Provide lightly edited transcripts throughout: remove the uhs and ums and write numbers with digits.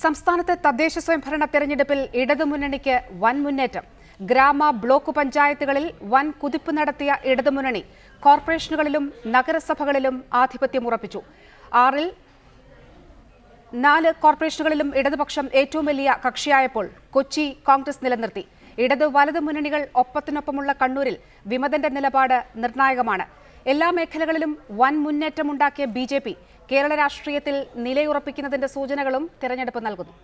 സംസ്ഥാനത്തെ തദ്ദേശ സ്വയംഭരണ തെരഞ്ഞെടുപ്പിൽ ഇടതുമുന്നണിക്ക് വൻ മുന്നേറ്റം. ഗ്രാമ ബ്ലോക്ക് പഞ്ചായത്തുകളിൽ വൻ കുതിപ്പ് നടത്തിയ ഇടതുമുന്നണി കോർപ്പറേഷനുകളിലും നഗരസഭകളിലും ആധിപത്യം ഉറപ്പിച്ചു. 6-ൽ 4 കോർപ്പറേഷനുകളിലും ഇടതുപക്ഷം ഏറ്റവും വലിയ കക്ഷിയായപ്പോൾ കൊച്ചി കോൺഗ്രസ് നിലനിർത്തി. ഇടതു വലതു മുന്നണികൾ ഒപ്പത്തിനൊപ്പമുള്ള കണ്ണൂരിൽ വിമതന്റെ നിലപാട് നിർണായകമാണ്. എല്ലാ മേഖലകളിലും വൻ മുന്നേറ്റമുണ്ടാക്കിയ ബിജെപി കേരള രാഷ്ട്രീയത്തിൽ നിലയുറപ്പിക്കുന്നതിന്റെ സൂചനകളും തെരഞ്ഞെടുപ്പ് നൽകുന്നു.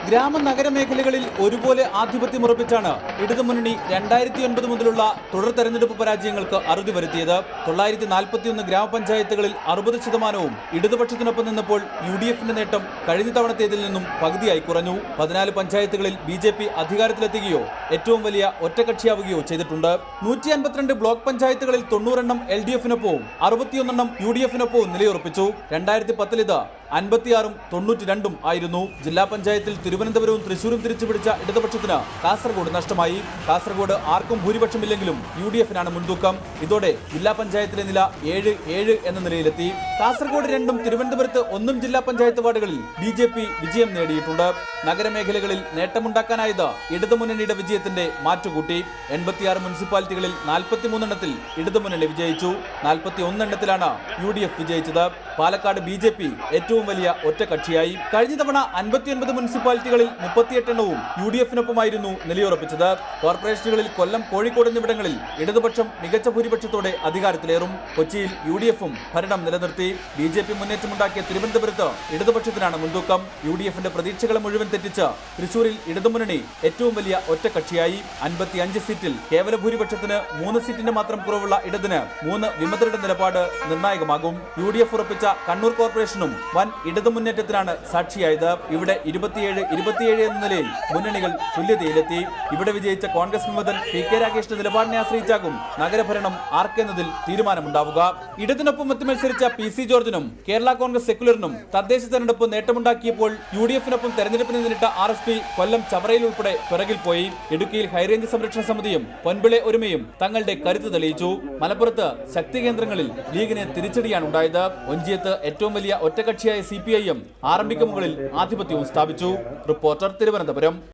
ഗ്രാമ നഗര മേഖലകളിൽ ഒരുപോലെ ആധിപത്യമുറപ്പിച്ചാണ് ഇടതുമുന്നണി 2009 മുതലുള്ള തുടർ തെരഞ്ഞെടുപ്പ് പരാജയങ്ങൾക്ക് അറുതി വരുത്തിയത്. 941 ഗ്രാമപഞ്ചായത്തുകളിൽ 60% ഇടതുപക്ഷത്തിനൊപ്പം നിന്നപ്പോൾ UDFന്റെ നേട്ടം കഴിഞ്ഞ തവണത്തേതിൽ നിന്നും പകുതിയായി കുറഞ്ഞു. 14 പഞ്ചായത്തുകളിൽ BJP അധികാരത്തിലെത്തുകയോ ഏറ്റവും വലിയ ഒറ്റക്കക്ഷിയാവുകയോ ചെയ്തിട്ടുണ്ട്. 152 ബ്ലോക്ക് പഞ്ചായത്തുകളിൽ 90 എണ്ണം LDFനൊപ്പവും 61 എണ്ണം UDFനൊപ്പവും നിലയുറപ്പിച്ചു. 2010 ഇത് 56ഉം 92ഉം ആയിരുന്നു. ജില്ലാ പഞ്ചായത്തിൽ തിരുവനന്തപുരവും തൃശൂരും തിരിച്ചുപിടിച്ച ഇടതുപക്ഷത്തിന് കാസർഗോഡ് നഷ്ടമായി. കാസർഗോഡ് ആർക്കും ഭൂരിപക്ഷമില്ലെങ്കിലും UDFനാണ് മുൻതൂക്കം. ഇതോടെ ജില്ലാ പഞ്ചായത്തിലെ നില 7-7 എന്ന നിലയിലെത്തി. കാസർഗോഡ് 2ഉം തിരുവനന്തപുരത്ത് 1ഉം ജില്ലാ പഞ്ചായത്ത് വാർഡുകളിൽ BJP വിജയം നേടിയിട്ടുണ്ട്. നഗരമേഖലകളിൽ നേട്ടമുണ്ടാക്കാനായത് ഇടതുമുന്നണിയുടെ വിജയത്തിന്റെ മാറ്റുകൂട്ടി. 86 മുനിസിപ്പാലിറ്റികളിൽ 43 എണ്ണത്തിൽ ഇടതുമുന്നണി വിജയിച്ചു. 41 എണ്ണത്തിലാണ് UDF വിജയിച്ചത്. പാലക്കാട് BJP ഏറ്റവും വലിയ ഒറ്റക്കക്ഷിയായി. കഴിഞ്ഞ തവണ 59 മുനിസിപ്പാലിറ്റികളിൽ 38 എണ്ണവും UDFനൊപ്പമായിരുന്നു നിലയുറപ്പിച്ചത്. കോർപ്പറേഷനുകളിൽ കൊല്ലം, കോഴിക്കോട് എന്നിവിടങ്ങളിൽ ഇടതുപക്ഷം മികച്ച ഭൂരിപക്ഷത്തോടെ അധികാരത്തിലേറും. കൊച്ചിയിൽ UDFും ഭരണം നിലനിർത്തി. BJP മുന്നേറ്റമുണ്ടാക്കിയ തിരുവനന്തപുരത്ത് ഇടതുപക്ഷത്തിനാണ് മുൻതൂക്കം. UDFന്റെ പ്രതീക്ഷകളെ മുഴുവൻ തെറ്റിച്ച് തൃശൂരിൽ ഇടതുമുന്നണി ഏറ്റവും വലിയ ഒറ്റക്കക്ഷിയായി. 55 സീറ്റിൽ കേവല ഭൂരിപക്ഷത്തിന് 3 സീറ്റിന്റെ മാത്രം കുറവുള്ള ഇടതിന് 3 വിമതരുടെ നിലപാട് നിർണായകമാകും. UDF ഉറപ്പിച്ച കണ്ണൂർ കോർപ്പറേഷനും വൻ ഇടതുമുന്നേറ്റത്തിനാണ് സാക്ഷിയായത്. ഇവിടെ 27 എന്ന നിലയിൽ മുന്നണികൾ തുല്യതയിലെത്തി. ഇവിടെ വിജയിച്ച കോൺഗ്രസ് വിമതൻ PK രാഗേഷിന്റെ നിലപാടിനെ ആശ്രയിച്ചാകും നഗരഭരണം ആർക്കെന്നതിൽ തീരുമാനമുണ്ടാവുക. ഇടതിനൊപ്പം മത്സരിച്ച PC ജോർജിനും കേരള കോൺഗ്രസ് സെക്കുലറിനും തദ്ദേശ തെരഞ്ഞെടുപ്പ് നേട്ടമുണ്ടാക്കിയപ്പോൾ UDFനൊപ്പം തെരഞ്ഞെടുപ്പിന് നേരിട്ട RSP കൊല്ലം ചവറയിൽ ഉൾപ്പെടെ പിറകിൽ പോയി. ഇടുക്കിയിൽ ഹൈറേഞ്ച് സംരക്ഷണ സമിതിയും പൊൻപിളെ ഒരുമയും തങ്ങളുടെ കരുത്ത് തെളിയിച്ചു. മലപ്പുറത്ത് ശക്തി കേന്ദ്രങ്ങളിൽ ലീഗിന് തിരിച്ചടിയാണ് ഉണ്ടായത്. ഒഞ്ചിയത്ത് ഏറ്റവും വലിയ ഒറ്റക്കക്ഷിയായ CPIM ആരംഭിക്ക് മുകളിൽ ആധിപത്യവും സ്ഥാപിച്ചു. റിപ്പോർട്ടർ, തിരുവനന്തപുരം.